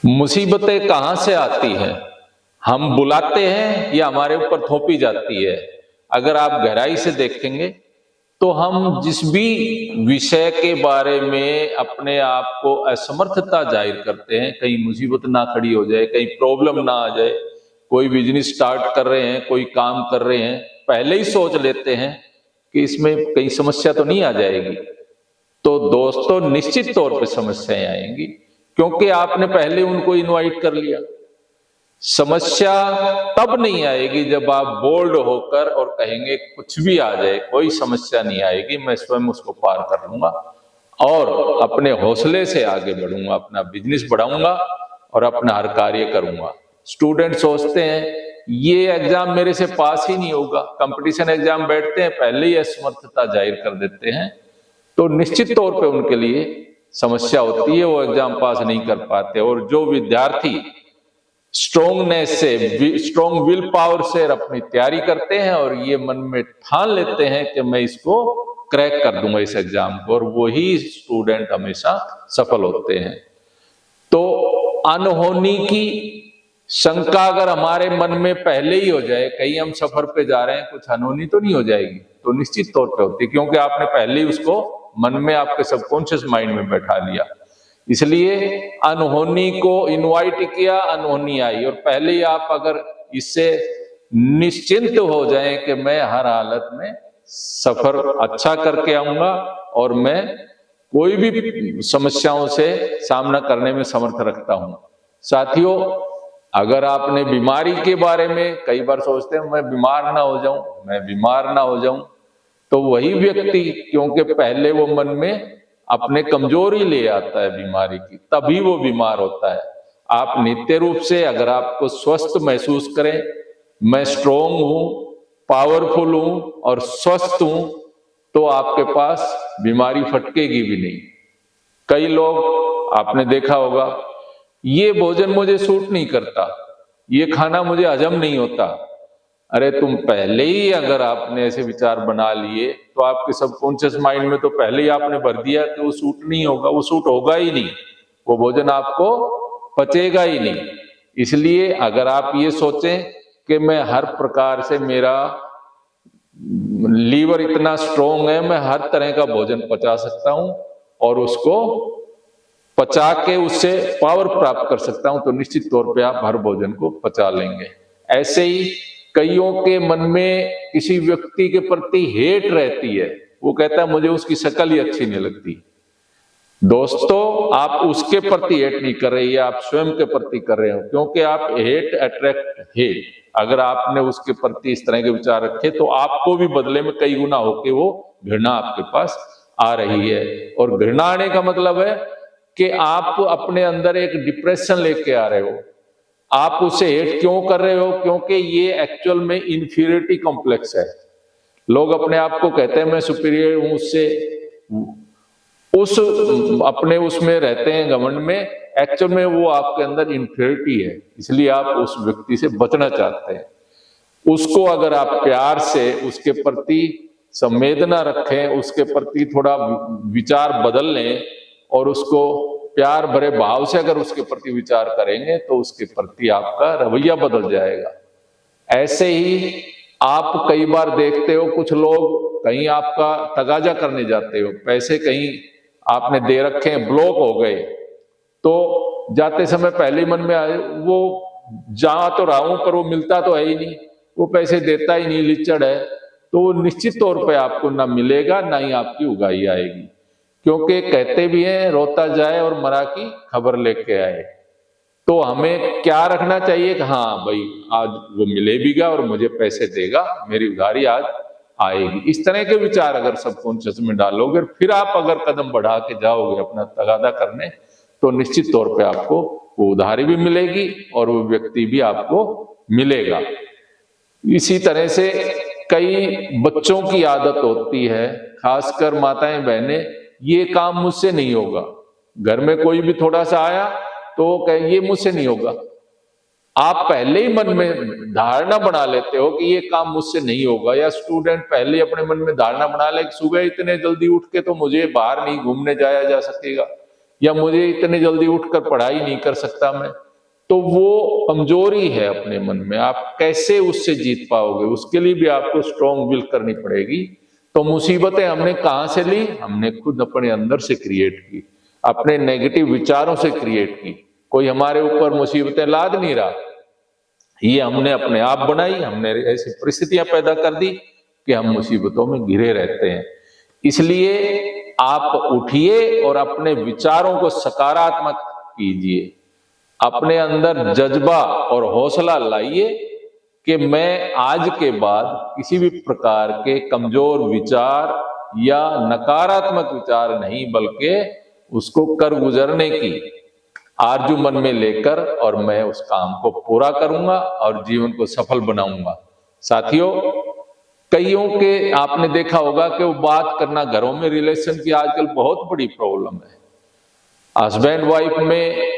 मुसीबतें कहाँ से आती हैं? हम बुलाते हैं या हमारे ऊपर थोपी जाती है? अगर आप गहराई से देखेंगे तो हम जिस भी विषय के बारे में अपने आप को असमर्थता जाहिर करते हैं, कहीं मुसीबत ना खड़ी हो जाए, कहीं प्रॉब्लम ना आ जाए, कोई बिजनेस स्टार्ट कर रहे हैं, कोई काम कर रहे हैं, पहले ही सोच लेते हैं कि इसमें कहीं समस्या तो नहीं आ जाएगी। तो दोस्तों निश्चित तौर पे समस्याएं आएंगी, क्योंकि आपने पहले उनको इनवाइट कर लिया। समस्या तब नहीं आएगी जब आप बोल्ड होकर और कहेंगे कुछ भी आ जाए कोई समस्या नहीं आएगी, मैं स्वयं उसको पार कर लूंगा और अपने हौसले से आगे बढ़ूंगा, अपना बिजनेस बढ़ाऊंगा और अपना हर कार्य करूंगा। स्टूडेंट सोचते हैं ये एग्जाम मेरे से पास ही नहीं होगा, कंपटीशन एग्जाम बैठते हैं पहले ही असमर्थता जाहिर कर देते हैं, तो निश्चित तौर पे उनके लिए समस्या होती है, वो एग्जाम पास नहीं कर पाते। और जो विद्यार्थी स्ट्रोंगनेस से, स्ट्रोंग विल पावर से अपनी तैयारी करते हैं और ये मन में ठान लेते हैं कि मैं इसको क्रैक कर दूंगा इस एग्जाम को, और वही स्टूडेंट हमेशा सफल होते हैं। तो अनहोनी की शंका अगर हमारे मन में पहले ही हो जाए, कहीं हम सफर पे जा रहे हैं, कुछ अनहोनी तो नहीं हो जाएगी, तो निश्चित तौर पे होती है, क्योंकि आपने पहले ही उसको मन में आपके सबकॉन्शियस माइंड में बैठा लिया। इसलिए अनहोनी को इनवाइट किया, अनहोनी आई, और पहले ही आप अगर इससे निश्चिंत हो जाएं कि मैं हर हालत में सफर अच्छा करके आऊंगा और मैं कोई भी समस्याओं से सामना करने में समर्थ रखता हूं। साथियों, अगर आपने बीमारी के बारे में कई बार सोचते हैं मैं बीमार ना हो जाऊं, मैं बीमार ना हो जाऊं, तो वही व्यक्ति क्योंकि पहले वो मन में अपने कमजोरी ले आता है बीमारी की, तभी वो बीमार होता है। आप नित्य रूप से अगर आपको स्वस्थ महसूस करें, मैं स्ट्रोंग हूं, पावरफुल हूं और स्वस्थ हूं, तो आपके पास बीमारी फटकेगी भी नहीं। कई लोग आपने देखा होगा, ये भोजन मुझे सूट नहीं करता, ये खाना मुझे हजम नहीं होता। अरे तुम पहले ही अगर आपने ऐसे विचार बना लिए तो आपके सबकॉन्शियस माइंड में तो पहले ही आपने भर दिया कि वो सूट नहीं होगा, वो सूट होगा ही नहीं, वो भोजन आपको पचेगा ही नहीं। इसलिए अगर आप ये सोचें कि मैं हर प्रकार से, मेरा लीवर इतना स्ट्रोंग है, मैं हर तरह का भोजन पचा सकता हूं और उसको पचा के उससे पावर प्राप्त कर सकता हूं, तो निश्चित तौर पे आप हर भोजन को पचा लेंगे। ऐसे ही कईयों के मन में किसी व्यक्ति के प्रति हेट रहती है, वो कहता है मुझे उसकी शक्ल ही अच्छी नहीं लगती। दोस्तों, आप उसके प्रति हेट नहीं कर रहे, आप स्वयं के प्रति कर रहे हो, क्योंकि आप हेट अट्रैक्ट हेट। अगर आपने उसके प्रति इस तरह के विचार रखे तो आपको भी बदले में कई गुना होके वो घृणा आपके पास आ रही है। और घृणा आने का मतलब है कि आप अपने अंदर एक डिप्रेशन लेके आ रहे हो। आप उसे हेट क्यों कर रहे हो? क्योंकि ये एक्चुअल में इंफीरियरिटी कॉम्प्लेक्स है। लोग अपने आप को कहते हैं मैं सुपीरियर हूं, उससे उस अपने उसमें रहते हैं घमंड में, एक्चुअल में वो आपके अंदर इंफीरियरिटी है, इसलिए आप उस व्यक्ति से बचना चाहते हैं। उसको अगर आप प्यार से उसके प्रति संवेदना रखें, उसके प्रति थोड़ा विचार बदल लें और उसको प्यार भरे भाव से अगर उसके प्रति विचार करेंगे तो उसके प्रति आपका रवैया बदल जाएगा। ऐसे ही आप कई बार देखते हो कुछ लोग कहीं आपका तगाजा करने जाते हो, पैसे कहीं आपने दे रखे हैं, ब्लॉक हो गए, तो जाते समय पहले ही मन में आए वो जा तो रहा हूं पर वो मिलता तो है ही नहीं, वो पैसे देता ही नहीं, लिचड़ है, तो निश्चित तौर पे आपको ना मिलेगा ना ही आपकी उगाही आएगी। क्योंकि कहते भी हैं रोता जाए और मरा की खबर लेके आए। तो हमें क्या रखना चाहिए कि हाँ भाई आज वो मिले भी गा और मुझे पैसे देगा, मेरी उधारी आज आएगी। इस तरह के विचार अगर सबकॉन्शियस में डालोगे, फिर आप अगर कदम बढ़ा के जाओगे अपना तगादा करने, तो निश्चित तौर पे आपको वो उधारी भी मिलेगी और वो व्यक्ति भी आपको मिलेगा। इसी तरह से कई बच्चों की आदत होती है, खासकर माताएं बहनें, ये काम मुझसे नहीं होगा। घर में कोई भी थोड़ा सा आया तो कहे ये मुझसे नहीं होगा। आप पहले ही मन में धारणा बना लेते हो कि ये काम मुझसे नहीं होगा, या स्टूडेंट पहले अपने मन में धारणा बना ले कि सुबह इतने जल्दी उठ के तो मुझे बाहर नहीं घूमने जाया जा सकेगा, या मुझे इतने जल्दी उठकर पढ़ाई नहीं कर सकता मैं, तो वो कमजोरी है अपने मन में। आप कैसे उससे जीत पाओगे? उसके लिए भी आपको स्ट्रॉन्ग विल करनी पड़ेगी। तो मुसीबतें हमने कहां से ली? हमने खुद अपने अंदर से क्रिएट की, अपने नेगेटिव विचारों से क्रिएट की। कोई हमारे ऊपर मुसीबतें लाद नहीं रहा, ये हमने अपने आप बनाई। हमने ऐसी परिस्थितियां पैदा कर दी कि हम मुसीबतों में घिरे रहते हैं। इसलिए आप उठिए और अपने विचारों को सकारात्मक कीजिए, अपने अंदर जज्बा और हौसला लाइए कि मैं आज के बाद किसी भी प्रकार के कमजोर विचार या नकारात्मक विचार नहीं, बल्कि उसको कर गुजरने की आरजू मन में लेकर और मैं उस काम को पूरा करूंगा और जीवन को सफल बनाऊंगा। साथियों, कईयों के आपने देखा होगा कि वो बात करना, घरों में रिलेशन की आजकल बहुत बड़ी प्रॉब्लम है। हस्बैंड वाइफ में,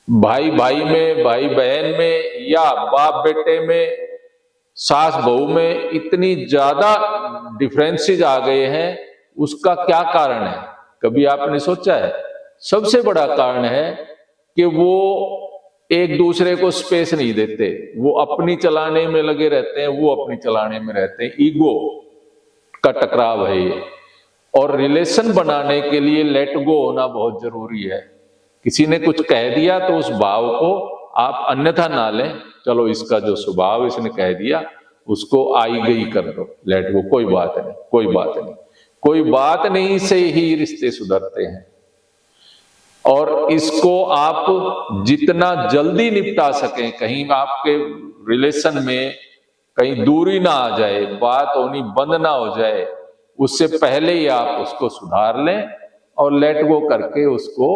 भाई भाई में, भाई बहन में, या बाप बेटे में, सास बहू में इतनी ज्यादा डिफरेंसेस आ गए हैं। उसका क्या कारण है? कभी आपने सोचा है? सबसे बड़ा कारण है कि वो एक दूसरे को स्पेस नहीं देते, वो अपनी चलाने में लगे रहते हैं, वो अपनी चलाने में रहते हैं। ईगो का टकराव है ये। और रिलेशन बनाने के लिए लेट गो होना बहुत जरूरी है। किसी ने कुछ कह दिया तो उस भाव को आप अन्यथा ना लें। चलो, इसका जो स्वभाव इसने कह दिया उसको आई गई कर दो, लेट गो, कोई बात नहीं, कोई बात नहीं, कोई बात नहीं से ही रिश्ते सुधरते हैं। और इसको आप जितना जल्दी निपटा सकें, कहीं आपके रिलेशन में कहीं दूरी ना आ जाए, बात होनी बंद ना हो जाए, उससे पहले ही आप उसको सुधार लें और लेट गो करके उसको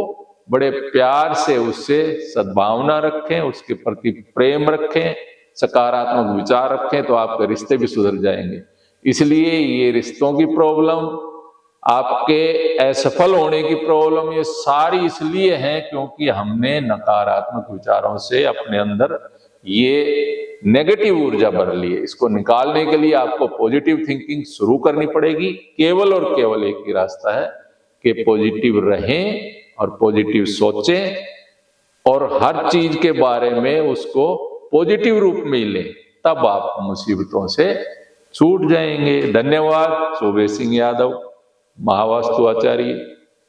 बड़े प्यार से उससे सद्भावना रखें, उसके प्रति प्रेम रखें, सकारात्मक विचार रखें, तो आपके रिश्ते भी सुधर जाएंगे। इसलिए ये रिश्तों की प्रॉब्लम, आपके असफल होने की प्रॉब्लम, ये सारी इसलिए है क्योंकि हमने नकारात्मक विचारों से अपने अंदर ये नेगेटिव ऊर्जा भर ली है। इसको निकालने के लिए आपको पॉजिटिव थिंकिंग शुरू करनी पड़ेगी। केवल और केवल एक ही रास्ता है कि पॉजिटिव रहें और पॉजिटिव सोचें और हर चीज के बारे में उसको पॉजिटिव रूप में लें, तब आप मुसीबतों से छूट जाएंगे। धन्यवाद। शोभे सिंह यादव, महावास्तु आचार्य।